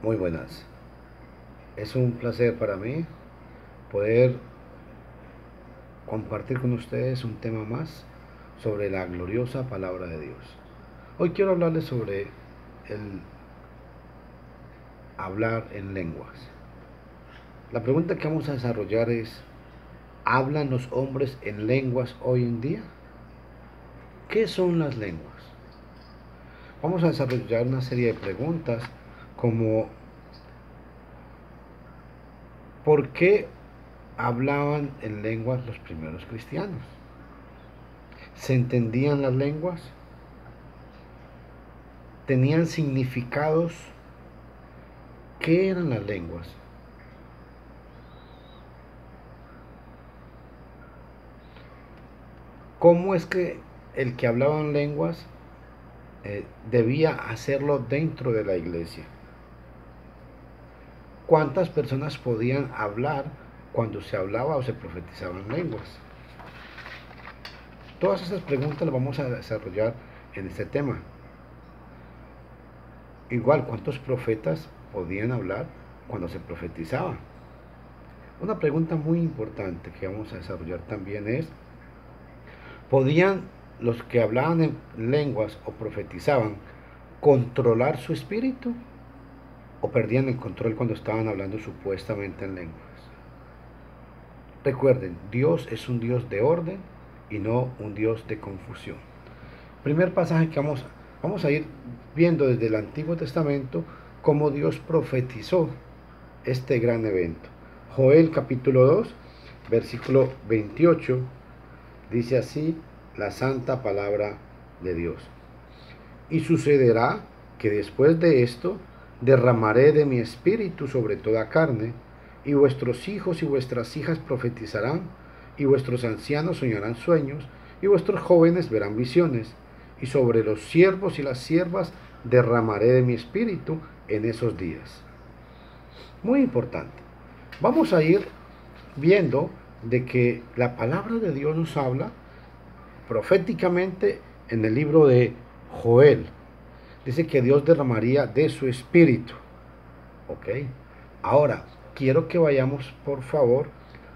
Muy buenas. Es un placer para mí poder compartir con ustedes un tema más sobre la gloriosa palabra de Dios. Hoy quiero hablarles sobre el hablar en lenguas. La pregunta que vamos a desarrollar es, ¿hablan los hombres en lenguas hoy en día? ¿Qué son las lenguas? Vamos a desarrollar una serie de preguntas como ¿por qué hablaban en lenguas los primeros cristianos? ¿Se entendían las lenguas? ¿Tenían significados? ¿Qué eran las lenguas? ¿Cómo es que el que hablaba en lenguas debía hacerlo dentro de la iglesia? ¿Cuántas personas podían hablar cuando se hablaba o se profetizaba en lenguas? Todas esas preguntas las vamos a desarrollar en este tema. Igual, ¿cuántos profetas podían hablar cuando se profetizaba? Una pregunta muy importante que vamos a desarrollar también es, ¿podían los que hablaban en lenguas o profetizaban controlar su espíritu? ¿O perdían el control cuando estaban hablando supuestamente en lenguas? Recuerden, Dios es un Dios de orden y no un Dios de confusión. Primer pasaje que vamos a ir viendo desde el Antiguo Testamento cómo Dios profetizó este gran evento. Joel capítulo 2, versículo 28, dice así la santa palabra de Dios. Y sucederá que después de esto derramaré de mi espíritu sobre toda carne, y vuestros hijos y vuestras hijas profetizarán, y vuestros ancianos soñarán sueños, y vuestros jóvenes verán visiones, y sobre los siervos y las siervas derramaré de mi espíritu en esos días. Muy importante. Vamos a ir viendo de que la palabra de Dios nos habla proféticamente en el libro de Joel. Dice que Dios derramaría de su espíritu. Ok. Ahora, quiero que vayamos, por favor,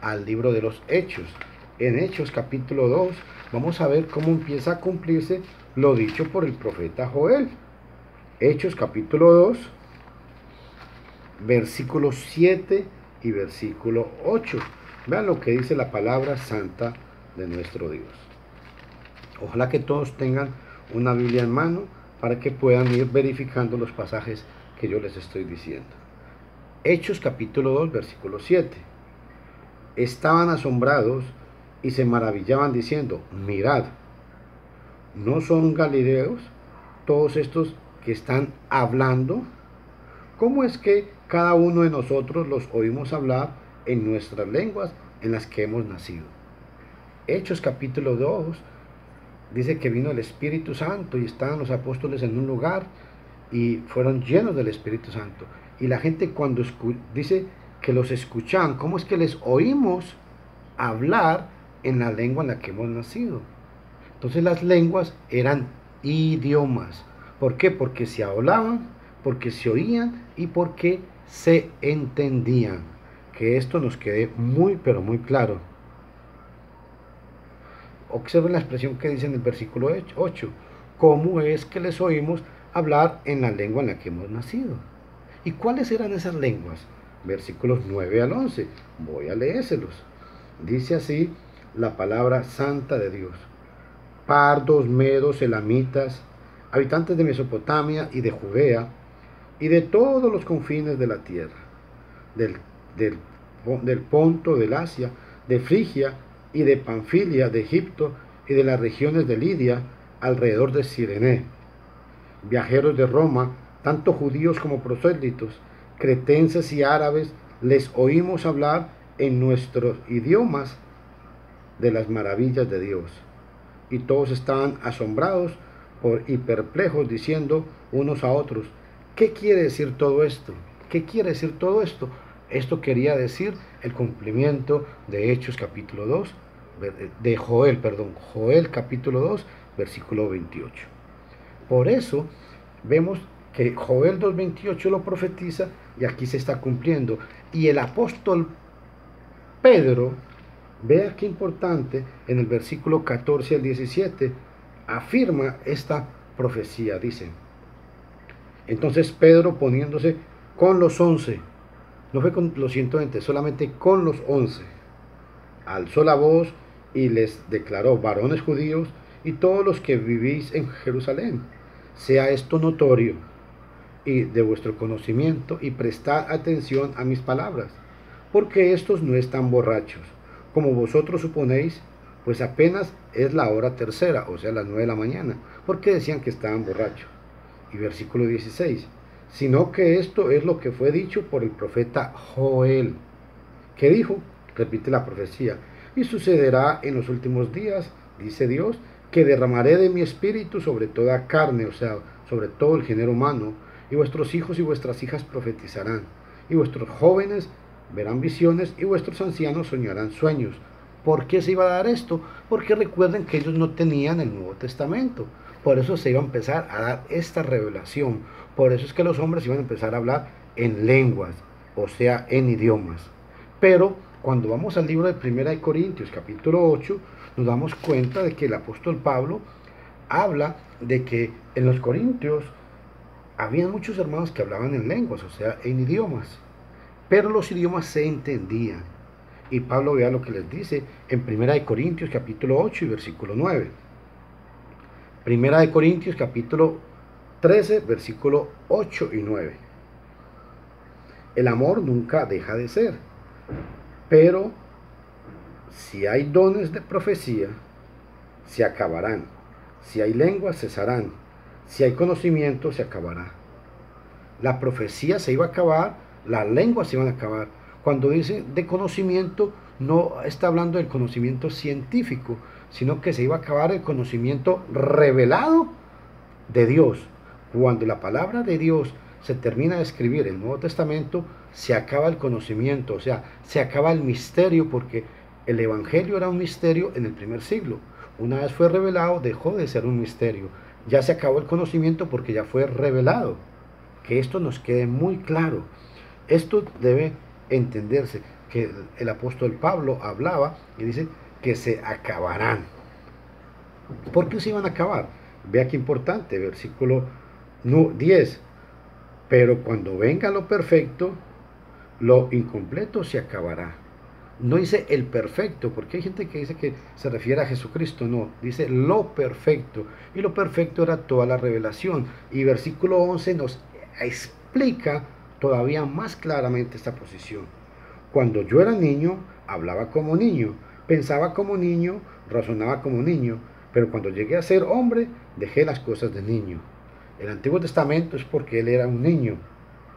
al libro de los Hechos. En Hechos capítulo 2, vamos a ver cómo empieza a cumplirse lo dicho por el profeta Joel. Hechos capítulo 2, versículo 7 y versículo 8. Vean lo que dice la palabra santa de nuestro Dios. Ojalá que todos tengan una Biblia en mano para que puedan ir verificando los pasajes que yo les estoy diciendo. Hechos capítulo 2, versículo 7. Estaban asombrados y se maravillaban diciendo, mirad, ¿no son galileos todos estos que están hablando? ¿Cómo es que cada uno de nosotros los oímos hablar en nuestras lenguas en las que hemos nacido? Hechos capítulo 2 dice que vino el Espíritu Santo y estaban los apóstoles en un lugar y fueron llenos del Espíritu Santo. Y la gente cuando dice que los escuchaban, ¿cómo es que les oímos hablar en la lengua en la que hemos nacido? Entonces las lenguas eran idiomas. ¿Por qué? Porque se hablaban, porque se oían y porque se entendían. Que esto nos quede muy, pero muy claro. Observen la expresión que dice en el versículo 8. ¿Cómo es que les oímos hablar en la lengua en la que hemos nacido? ¿Y cuáles eran esas lenguas? Versículos 9 al 11. Voy a leérselos. Dice así la palabra santa de Dios. Pardos, medos, elamitas, habitantes de Mesopotamia y de Judea, y de todos los confines de la tierra, del Ponto, del Asia, de Frigia y de Panfilia, de Egipto y de las regiones de Lidia, alrededor de Cirene, viajeros de Roma, tanto judíos como prosélitos, cretenses y árabes, les oímos hablar en nuestros idiomas de las maravillas de Dios. Y todos estaban asombrados y perplejos, diciendo unos a otros, ¿qué quiere decir todo esto? ¿Qué quiere decir todo esto? Esto quería decir el cumplimiento de Hechos capítulo 2, de Joel capítulo 2, versículo 28. Por eso vemos que Joel 2:28 lo profetiza y aquí se está cumpliendo. Y el apóstol Pedro, vea qué importante, en el versículo 14 al 17, afirma esta profecía. Dice, entonces Pedro poniéndose con los 11, no fue con los 120, solamente con los 11, alzó la voz y les declaró, varones judíos y todos los que vivís en Jerusalén, sea esto notorio y de vuestro conocimiento, y prestad atención a mis palabras, porque estos no están borrachos, como vosotros suponéis, pues apenas es la hora tercera, o sea, las 9 de la mañana, porque decían que estaban borrachos. Y versículo 16, sino que esto es lo que fue dicho por el profeta Joel, que dijo, repite la profecía, y sucederá en los últimos días, dice Dios, que derramaré de mi espíritu sobre toda carne, o sea, sobre todo el género humano, y vuestros hijos y vuestras hijas profetizarán, y vuestros jóvenes verán visiones, y vuestros ancianos soñarán sueños. ¿Por qué se iba a dar esto? Porque recuerden que ellos no tenían el Nuevo Testamento. Por eso se iba a empezar a dar esta revelación. Por eso es que los hombres iban a empezar a hablar en lenguas, o sea, en idiomas. Pero cuando vamos al libro de Primera de Corintios, capítulo 8, nos damos cuenta de que el apóstol Pablo habla de que en los Corintios habían muchos hermanos que hablaban en lenguas, o sea, en idiomas. Pero los idiomas se entendían. Y Pablo vea lo que les dice en Primera de Corintios, capítulo 8 y versículo 9. Primera de Corintios, capítulo 13, versículo 8 y 9. El amor nunca deja de ser, pero si hay dones de profecía, se acabarán. Si hay lenguas, cesarán. Si hay conocimiento, se acabará. La profecía se iba a acabar, las lenguas se iban a acabar. Cuando dice de conocimiento, no está hablando del conocimiento científico, sino que se iba a acabar el conocimiento revelado de Dios. Cuando la palabra de Dios se termina de escribir el Nuevo Testamento, se acaba el conocimiento, o sea, se acaba el misterio, porque el Evangelio era un misterio en el primer siglo. Una vez fue revelado, dejó de ser un misterio. Ya se acabó el conocimiento porque ya fue revelado. Que esto nos quede muy claro. Esto debe entenderse, que el apóstol Pablo hablaba y dice que se acabarán. ¿Por qué se iban a acabar? Vea qué importante, versículo 10. Pero cuando venga lo perfecto, lo incompleto se acabará. No dice el perfecto, porque hay gente que dice que se refiere a Jesucristo. No, dice lo perfecto. Y lo perfecto era toda la revelación. Y versículo 11 nos explica todavía más claramente esta posición. Cuando yo era niño, hablaba como niño, pensaba como niño, razonaba como niño, pero cuando llegué a ser hombre, dejé las cosas de niño. El Antiguo Testamento es porque él era un niño,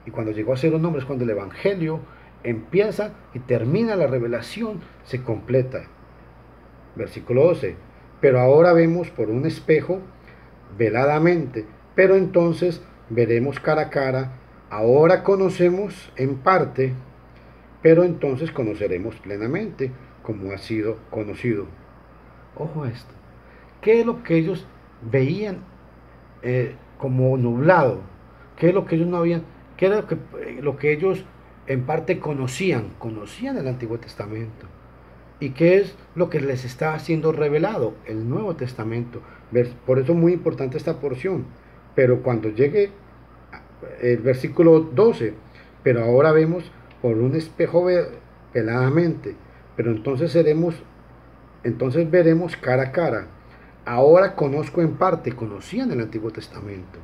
y cuando llegó a ser un hombre es cuando el Evangelio empieza y termina, la revelación se completa. Versículo 12. Pero ahora vemos por un espejo veladamente, pero entonces veremos cara a cara. Ahora conocemos en parte, pero entonces conoceremos plenamente, como ha sido conocido. Ojo a esto. ¿Qué es lo que ellos veían como nublado? ¿Qué es lo que ellos no habían? ¿Qué era lo que ellos en parte conocían el Antiguo Testamento? ¿Y qué es lo que les está siendo revelado? El Nuevo Testamento. Por eso es muy importante esta porción. Pero cuando llegue el versículo 12, pero ahora vemos por un espejo veladamente, pero entonces veremos cara a cara. Ahora conozco en parte, conocían el Antiguo Testamento,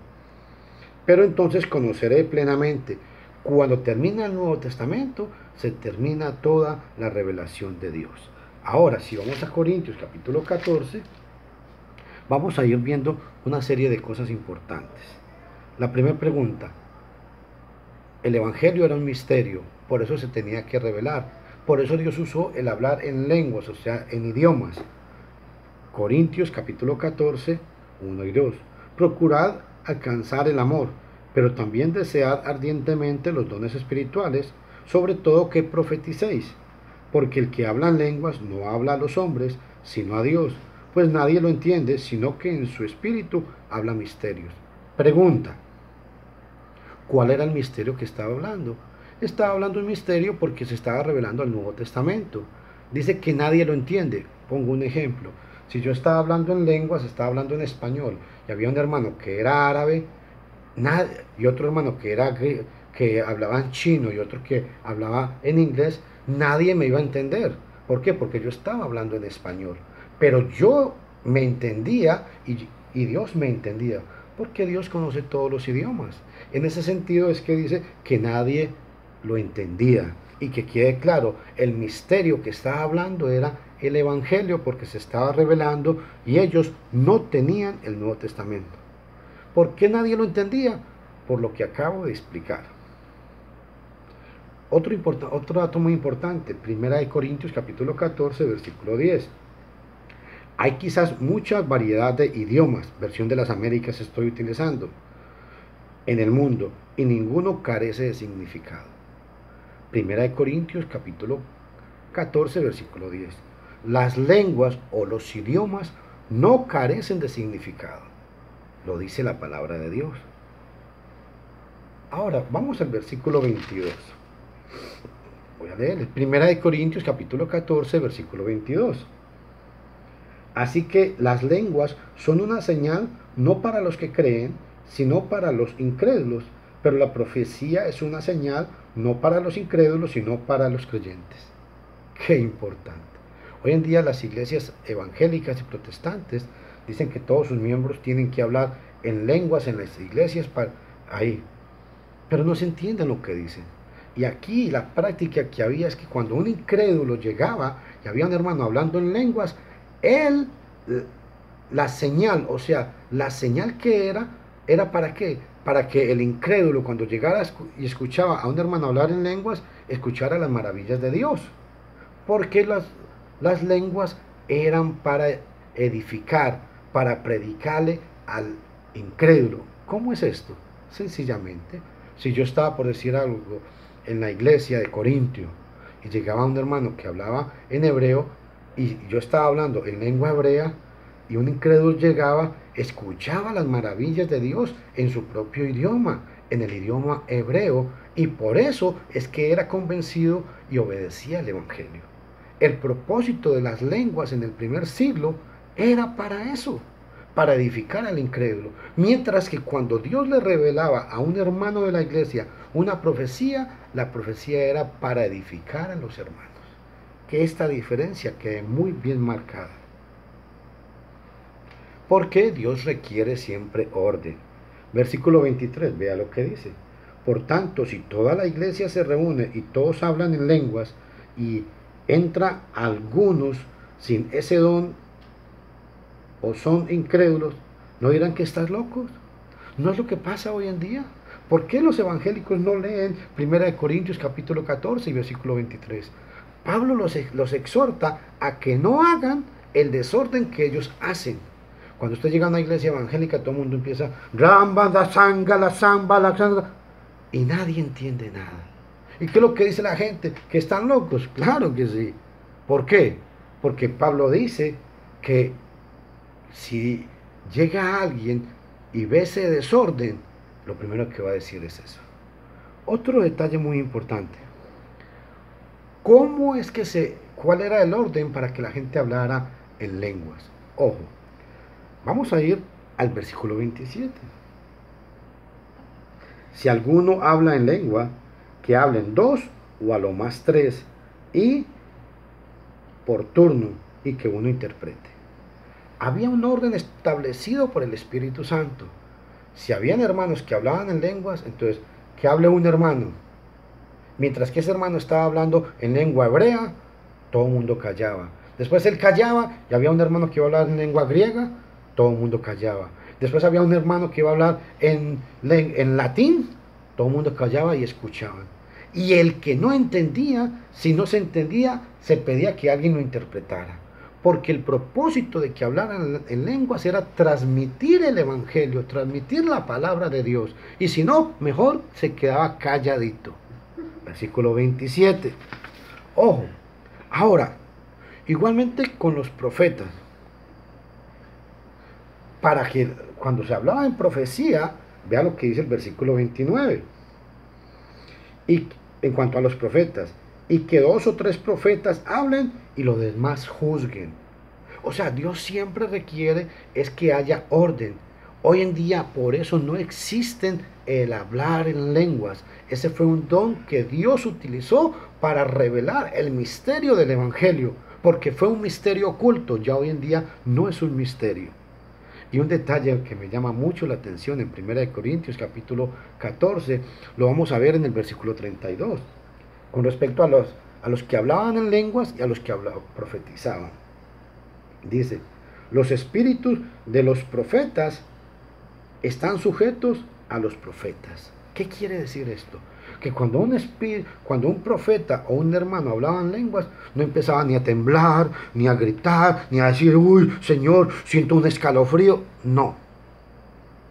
pero entonces conoceré plenamente. Cuando termina el Nuevo Testamento, se termina toda la revelación de Dios. Ahora, si vamos a Corintios capítulo 14, vamos a ir viendo una serie de cosas importantes. La primera pregunta: el Evangelio era un misterio, por eso se tenía que revelar. Por eso Dios usó el hablar en lenguas, o sea, en idiomas. Corintios capítulo 14, 1 y 2. Procurad alcanzar el amor, pero también desead ardientemente los dones espirituales, sobre todo que profeticéis, porque el que habla en lenguas no habla a los hombres, sino a Dios, pues nadie lo entiende, sino que en su espíritu habla misterios. Pregunta: ¿Cuál era el misterio que estaba hablando? Estaba hablando un misterio porque se estaba revelando al Nuevo Testamento. Dice que nadie lo entiende. Pongo un ejemplo. Si yo estaba hablando en lenguas, estaba hablando en español, y había un hermano que era árabe, y otro hermano que hablaba en chino y otro que hablaba en inglés, nadie me iba a entender. ¿Por qué? Porque yo estaba hablando en español. Pero yo me entendía y Dios me entendía. Porque Dios conoce todos los idiomas. En ese sentido es que dice que nadie lo entendía. Y que quede claro, el misterio que estaba hablando era el Evangelio porque se estaba revelando y ellos no tenían el Nuevo Testamento. ¿Por qué nadie lo entendía? Por lo que acabo de explicar. Otro dato muy importante, 1 Corintios capítulo 14, versículo 10. Hay quizás mucha variedad de idiomas, versión de las Américas estoy utilizando, en el mundo, y ninguno carece de significado. 1 Corintios capítulo 14, versículo 10. Las lenguas o los idiomas no carecen de significado. Lo dice la palabra de Dios. Ahora, vamos al versículo 22. Voy a leer. 1 Corintios capítulo 14, versículo 22. Así que las lenguas son una señal no para los que creen, sino para los incrédulos. Pero la profecía es una señal no para los incrédulos, sino para los creyentes. Qué importante. Hoy en día las iglesias evangélicas y protestantes dicen que todos sus miembros tienen que hablar en lenguas en las iglesias ahí. Pero no se entiende lo que dicen. Y aquí la práctica que había es que cuando un incrédulo llegaba y había un hermano hablando en lenguas, él, la señal, o sea, la señal que era ¿para qué? Para que el incrédulo cuando llegara y escuchaba a un hermano hablar en lenguas, escuchara las maravillas de Dios. Porque las lenguas eran para edificar, para predicarle al incrédulo. ¿Cómo es esto? Sencillamente, si yo estaba por decir algo en la iglesia de Corintio y llegaba un hermano que hablaba en hebreo y yo estaba hablando en lengua hebrea y un incrédulo llegaba, escuchaba las maravillas de Dios en su propio idioma, en el idioma hebreo, y por eso es que era convencido y obedecía el evangelio. El propósito de las lenguas en el primer siglo era para eso, para edificar al incrédulo. Mientras que cuando Dios le revelaba a un hermano de la iglesia una profecía, la profecía era para edificar a los hermanos. Que esta diferencia quede muy bien marcada. Porque Dios requiere siempre orden. Versículo 23, vea lo que dice. Por tanto, si toda la iglesia se reúne y todos hablan en lenguas y entra algunos sin ese don o son incrédulos, ¿no dirán que estás locos? ¿No es lo que pasa hoy en día? ¿Por qué los evangélicos no leen 1 Corintios capítulo 14 y versículo 23? Pablo los exhorta a que no hagan el desorden que ellos hacen. Cuando usted llega a una iglesia evangélica, todo el mundo empieza Ramba, la sanga, la samba, la sanga, y nadie entiende nada. ¿Y qué es lo que dice la gente? ¿Que están locos? Claro que sí. ¿Por qué? Porque Pablo dice que si llega alguien y ve ese desorden, lo primero que va a decir es eso. Otro detalle muy importante. ¿Cuál era el orden para que la gente hablara en lenguas? Ojo, vamos a ir al versículo 27. Si alguno habla en lengua, que hablen dos o a lo más tres, y por turno, y que uno interprete. Había un orden establecido por el Espíritu Santo. Si habían hermanos que hablaban en lenguas, entonces que hable un hermano. Mientras que ese hermano estaba hablando en lengua hebrea, todo el mundo callaba. Después él callaba y había un hermano que iba a hablar en lengua griega, todo el mundo callaba. Después había un hermano que iba a hablar en latín, todo el mundo callaba y escuchaban. Y el que no entendía, si no se entendía, se pedía que alguien lo interpretara. Porque el propósito de que hablaran en lenguas era transmitir el evangelio, transmitir la palabra de Dios. Y si no, mejor se quedaba calladito. Versículo 27. Ojo, ahora, igualmente con los profetas. Para que cuando se hablaba en profecía, vea lo que dice el versículo 29. y en cuanto a los profetas, y que 2 o 3 profetas hablen y los demás juzguen. O sea, Dios siempre requiere es que haya orden. Hoy en día por eso no existen el hablar en lenguas. Ese fue un don que Dios utilizó para revelar el misterio del Evangelio, porque fue un misterio oculto, ya hoy en día no es un misterio. Y un detalle que me llama mucho la atención en 1 Corintios capítulo 14, lo vamos a ver en el versículo 32, con respecto a los que hablaban en lenguas y a los que profetizaban. Dice, los espíritus de los profetas están sujetos a los profetas. ¿Qué quiere decir esto? Que cuando un profeta o un hermano hablaban lenguas, no empezaba ni a temblar, ni a gritar, ni a decir, uy, Señor, siento un escalofrío. No.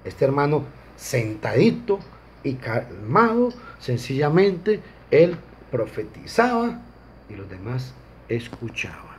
Este hermano, sentadito y calmado, sencillamente, él profetizaba y los demás escuchaban.